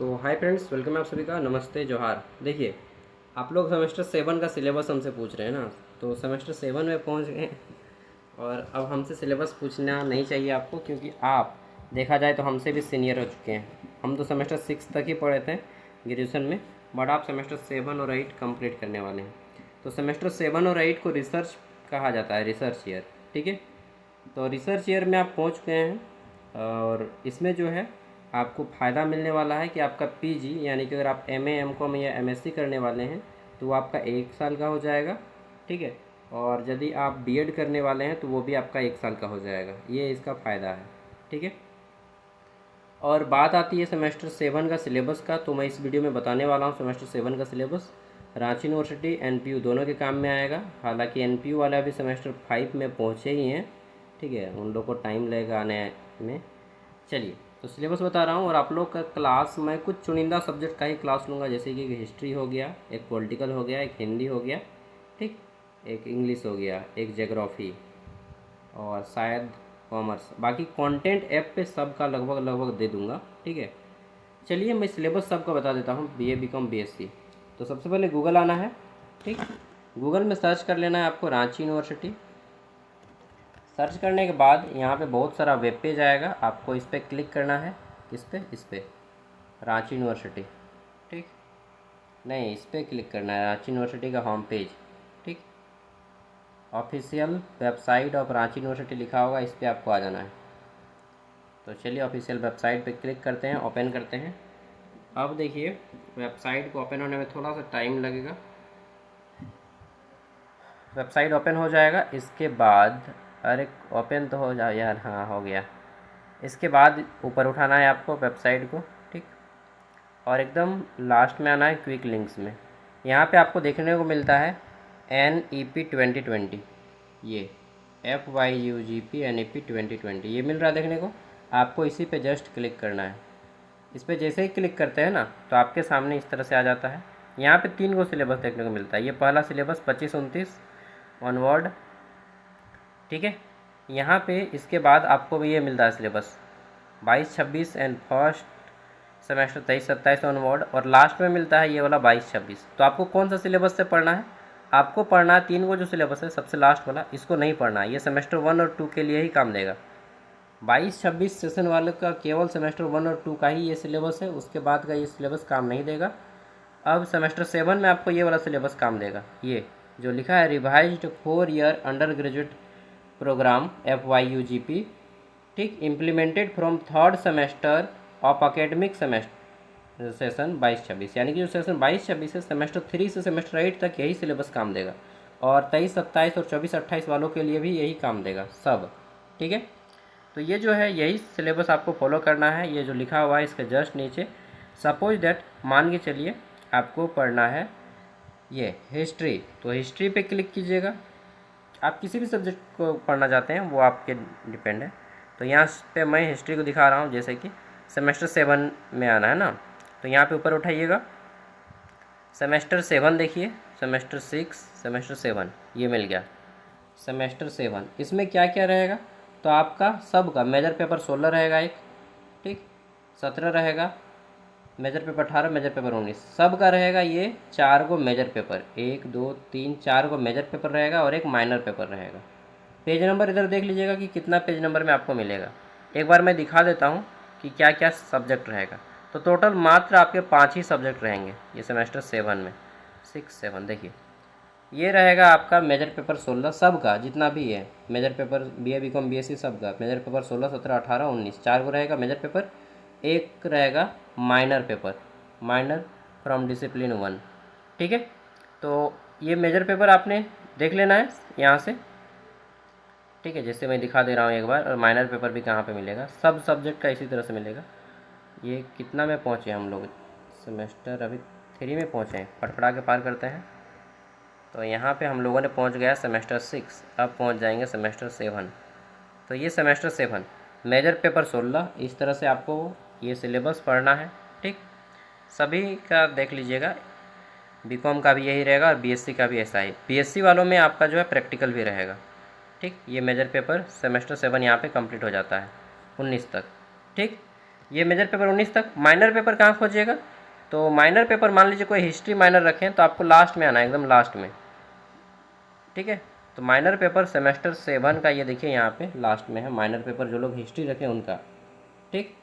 तो hi friends, welcome है आप सभी का। नमस्ते, जोहार। देखिए, आप लोग सेमेस्टर 7 का सिलेबस हमसे पूछ रहे हैं ना, तो सेमेस्टर 7 में पहुंच गए हैं। और अब हमसे सिलेबस पूछना नहीं चाहिए आपको, क्योंकि आप देखा जाए तो हमसे भी सीनियर हो चुके हैं। हम तो सेमेस्टर 6 तक ही पढ़े थे ग्रेजुएशन में, बट आप सेमेस्टर 7 और 8 कंप्लीट करने वाले हैं। तो सेमेस्टर 7 और 8 को रिसर्च कहा जाता है, रिसर्च ईयर। ठीक है, तो रिसर्च ईयर में आप पहुंच गए हैं। और इसमें जो है आपको फ़ायदा मिलने वाला है कि आपका पीजी, यानी कि अगर आप एमए, एमकॉम या एमएससी करने वाले हैं तो वो आपका 1 साल का हो जाएगा। ठीक है, और यदि आप बीएड करने वाले हैं तो वो भी आपका 1 साल का हो जाएगा। ये इसका फ़ायदा है। ठीक है, और बात आती है सेमेस्टर 7 का सिलेबस का, तो मैं इस वीडियो में बताने वाला हूँ सेमेस्टर 7 का सिलेबस। रांची यूनिवर्सिटी एनपीयू दोनों के काम में आएगा। हालांकि एनपीयू वाला अभी सेमेस्टर 5 में पहुँचे ही हैं। ठीक है, उन लोग को टाइम लगेगा आने में। चलिए, तो सिलेबस बता रहा हूँ। और आप लोग का क्लास मैं कुछ चुनिंदा सब्जेक्ट का ही क्लास लूँगा, जैसे कि हिस्ट्री हो गया, एक पॉलिटिकल हो गया, एक हिंदी हो गया, ठीक, एक इंग्लिश हो गया, एक ज्योग्राफी, और शायद कॉमर्स। बाकी कंटेंट ऐप पे सबका लगभग लगभग दे दूँगा। ठीक है, चलिए मैं सिलेबस सबका बता देता हूँ। BA, BCom, BSc. तो सबसे पहले गूगल आना है। ठीक, गूगल में सर्च कर लेना है आपको रांची यूनिवर्सिटी। सर्च करने के बाद यहाँ पे बहुत सारा वेब पेज आएगा, आपको इस पर क्लिक करना है। किस पे? इस पे, रांची यूनिवर्सिटी। ठीक, नहीं, इस पर क्लिक करना है, रांची यूनिवर्सिटी का होम पेज। ठीक, official website of Ranchi university लिखा होगा, इस पर आपको आ जाना है। तो चलिए ऑफिशियल वेबसाइट पे क्लिक करते हैं, ओपन करते हैं। अब देखिए, वेबसाइट को ओपन होने में थोड़ा सा टाइम लगेगा। वेबसाइट ओपन हो जाएगा। इसके बाद, अरे ओपन तो हो जाए यार, हाँ हो गया। इसके बाद ऊपर उठाना है आपको वेबसाइट को। ठीक, और एकदम लास्ट में आना है क्विक लिंक्स में। यहाँ पे आपको देखने को मिलता है NEP 2020, ये FYUGP NEP 2020 ये मिल रहा है देखने को। आपको इसी पे जस्ट क्लिक करना है। इस पर जैसे ही क्लिक करते हैं ना, तो आपके सामने इस तरह से आ जाता है। यहाँ पे 3 गो सिलेबस देखने को मिलता है। ये पहला सिलेबस 25-29 ऑनवर्ड। ठीक है, यहाँ पे इसके बाद आपको ये मिलता है syllabus 22-26 and first semester 23-27 onward. और लास्ट में मिलता है ये वाला 22-26। तो आपको कौन सा सिलेबस से पढ़ना है? आपको पढ़ना है 3 को जो सिलेबस है, सबसे लास्ट वाला, इसको नहीं पढ़ना है। ये सेमेस्टर 1 और 2 के लिए ही काम देगा। 22-26 सेशन वाले का केवल सेमेस्टर 1 और 2 का ही ये सिलेबस है, उसके बाद का ये सिलेबस काम नहीं देगा। अब सेमेस्टर 7 में आपको ये वाला सिलेबस काम देगा, ये जो लिखा है revised 4 year undergraduate program FYUGP। ठीक, implemented from third semester of academic semester session 22-26, यानी कि जो सेशन 22-26 है, सेमेस्टर 3 से सेमेस्टर 8 तक यही सिलेबस काम देगा। और 23-27 और 24-28 वालों के लिए भी यही काम देगा सब। ठीक है, तो ये जो है यही सिलेबस आपको फॉलो करना है। ये जो लिखा हुआ है इसके जस्ट नीचे, सपोज दैट, मान के चलिए आपको पढ़ना है ये हिस्ट्री, तो हिस्ट्री पे क्लिक कीजिएगा। आप किसी भी सब्जेक्ट को पढ़ना चाहते हैं वो आपके डिपेंड है। तो यहाँ पे मैं हिस्ट्री को दिखा रहा हूँ, जैसे कि सेमेस्टर 7 में आना है ना, तो यहाँ पे ऊपर उठाइएगा, सेमेस्टर 7 देखिए, सेमेस्टर 6, सेमेस्टर 7, ये मिल गया सेमेस्टर 7। इसमें क्या क्या रहेगा? तो आपका सब का मेजर पेपर 16 रहेगा एक, ठीक, 17 रहेगा, मेजर पेपर 18, मेजर पेपर 19, सब का रहेगा ये 4 गो मेजर पेपर, 1 2 3 4 गो मेजर पेपर रहेगा और एक माइनर पेपर रहेगा। पेज नंबर इधर देख लीजिएगा कि कितना पेज नंबर में आपको मिलेगा। एक बार मैं दिखा देता हूँ कि क्या क्या सब्जेक्ट रहेगा। तो टोटल मात्र आपके 5 ही सब्जेक्ट रहेंगे ये सेमेस्टर 7 में, 6-7। देखिए, ये रहेगा आपका मेजर पेपर 16 सब का, जितना भी है major paper, BA BCom BSc सब का मेजर पेपर 16, 17, 18, 19, 4 को रहेगा मेजर पेपर। एक रहेगा minor paper, minor from discipline 1। ठीक है, तो ये मेजर पेपर आपने देख लेना है यहाँ से। ठीक है, जैसे मैं दिखा दे रहा हूँ एक बार। और माइनर पेपर भी कहाँ पे मिलेगा, सब सब्जेक्ट का इसी तरह से मिलेगा। ये कितना में पहुँचे हम लोग? सेमेस्टर अभी 3 में पहुँचे हैं, फटफड़ा के पार करते हैं। तो यहाँ पे हम लोगों ने पहुँच गया सेमेस्टर 6, अब पहुँच जाएंगे सेमेस्टर 7। तो ये सेमेस्टर 7 मेजर पेपर 16, इस तरह से आपको ये सिलेबस पढ़ना है। ठीक, सभी का देख लीजिएगा, बीकॉम का भी यही रहेगा और बीएससी का भी ऐसा ही। बीएससी वालों में आपका जो है प्रैक्टिकल भी रहेगा। ठीक, ये मेजर पेपर सेमेस्टर 7 यहाँ पे कंप्लीट हो जाता है 19 तक। ठीक, ये मेजर पेपर 19 तक। माइनर पेपर कहाँ खोजिएगा, तो माइनर पेपर मान लीजिए कोई हिस्ट्री माइनर रखें तो आपको लास्ट में आना है, एकदम लास्ट में, ठीक है। तो माइनर पेपर सेमेस्टर 7 का ये देखिए यहाँ पे लास्ट में है, माइनर पेपर जो लोग हिस्ट्री रखें उनका, ठीक।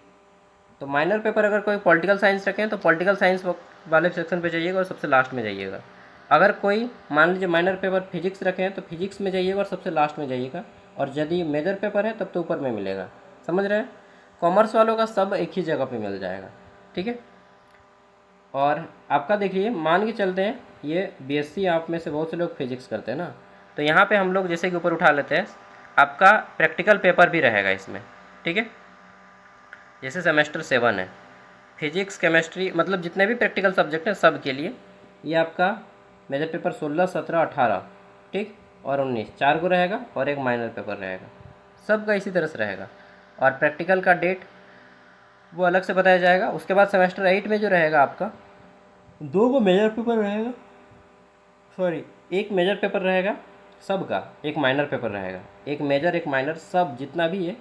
तो माइनर पेपर अगर कोई पॉलिटिकल साइंस रखें तो पॉलिटिकल साइंस वाले सेक्शन पे जाइएगा और सबसे लास्ट में जाइएगा। अगर कोई मान लीजिए माइनर पेपर फिजिक्स रखे हैं तो फिजिक्स में जाइएगा और सबसे लास्ट में जाइएगा, और यदि मेजर पेपर है तब तो ऊपर में मिलेगा, समझ रहे हैं। कॉमर्स वालों का सब एक ही जगह पे मिल जाएगा, ठीक है। और आपका देखिए मान के चलते हैं ये बीएससी आप में से बहुत से लोग फिजिक्स करते हैं ना, तो यहाँ पे हम लोग जैसे कि ऊपर उठा लेते हैं, आपका प्रैक्टिकल पेपर भी रहेगा इसमें, ठीक है। जैसे सेमेस्टर 7 है, फिजिक्स केमिस्ट्री मतलब जितने भी प्रैक्टिकल सब्जेक्ट हैं सब के लिए ये आपका मेजर पेपर 16, 17, 18, ठीक, और 19 4 को रहेगा, और एक माइनर पेपर रहेगा, सबका इसी तरह से रहेगा। और प्रैक्टिकल का डेट वो अलग से बताया जाएगा। उसके बाद सेमेस्टर 8 में जो रहेगा आपका 2 को मेजर पेपर रहेगा, सॉरी 1 मेजर पेपर रहेगा सबका, 1 माइनर पेपर रहेगा, 1 मेजर 1 माइनर सब जितना भी है।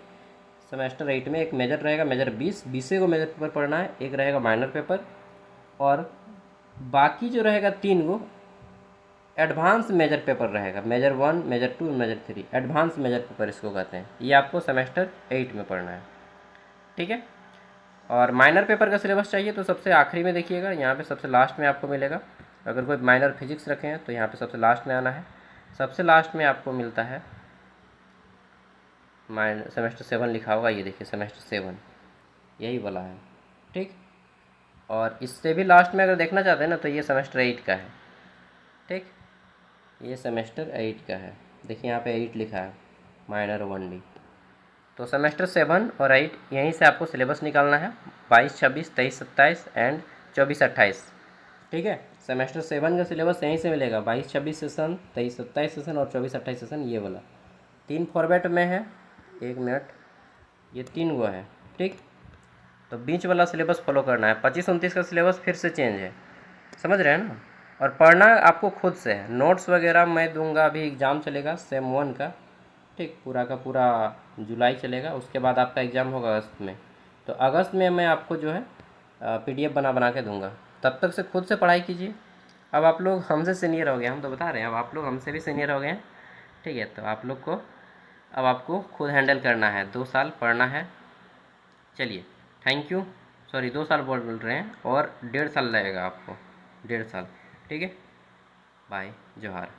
सेमेस्टर 8 में 1 मेजर रहेगा, मेजर 20 को मेजर पेपर पढ़ना है, 1 रहेगा माइनर पेपर, और बाकी जो रहेगा 3 को एडवांस मेजर पेपर रहेगा, major 1, major 2, major 3, advance major paper इसको कहते हैं। ये आपको सेमेस्टर 8 में पढ़ना है, ठीक है। और माइनर पेपर का सिलेबस चाहिए तो सबसे आखिरी में देखिएगा, यहाँ पे सबसे लास्ट में आपको मिलेगा। अगर कोई माइनर फिजिक्स रखे हैं तो यहाँ पे सबसे लास्ट में आना है। सबसे लास्ट में आपको मिलता है माइनर सेमेस्टर 7 लिखा होगा, ये देखिए सेमेस्टर 7 यही वाला है, ठीक। और इससे भी लास्ट में अगर देखना चाहते हैं ना तो ये सेमेस्टर 8 का है, ठीक। ये सेमेस्टर 8 का है, देखिए यहाँ पे 8 लिखा है, माइनर 1D। तो सेमेस्टर 7 और 8 यहीं से आपको सिलेबस निकालना है, 22, 26, 23, 27 एंड 24, 28, ठीक है। सेमेस्टर 7 का सिलेबस यहीं से मिलेगा, 22, 26 सेशन, 23, 27 सेशन और 24, 28 सेशन, ये वाला 3 फॉर्मेट में है। 1 मिनट, ये 3 वो है, ठीक। तो बीच वाला सिलेबस फॉलो करना है। 25, 29 का सिलेबस फिर से चेंज है, समझ रहे हैं ना। और पढ़ना आपको खुद से है, नोट्स वगैरह मैं दूंगा, अभी एग्ज़ाम चलेगा सेम 1 का, ठीक, पूरा का पूरा जुलाई चलेगा, उसके बाद आपका एग्ज़ाम होगा अगस्त में। तो अगस्त में मैं आपको जो है PDF बना बना के दूंगा, तब तक से खुद से पढ़ाई कीजिए। अब आप लोग हमसे सीनियर हो गए, हम तो बता रहे हैं, अब आप लोग हमसे भी सीनियर हो गए हैं, ठीक है। तो आप लोग को अब आपको खुद हैंडल करना है, 2 साल पढ़ना है। चलिए, थैंक यू। सॉरी 2 साल बोल रहे हैं, और 1.5 साल लगेगा आपको, 1.5 साल, ठीक है। बाय, जोहार।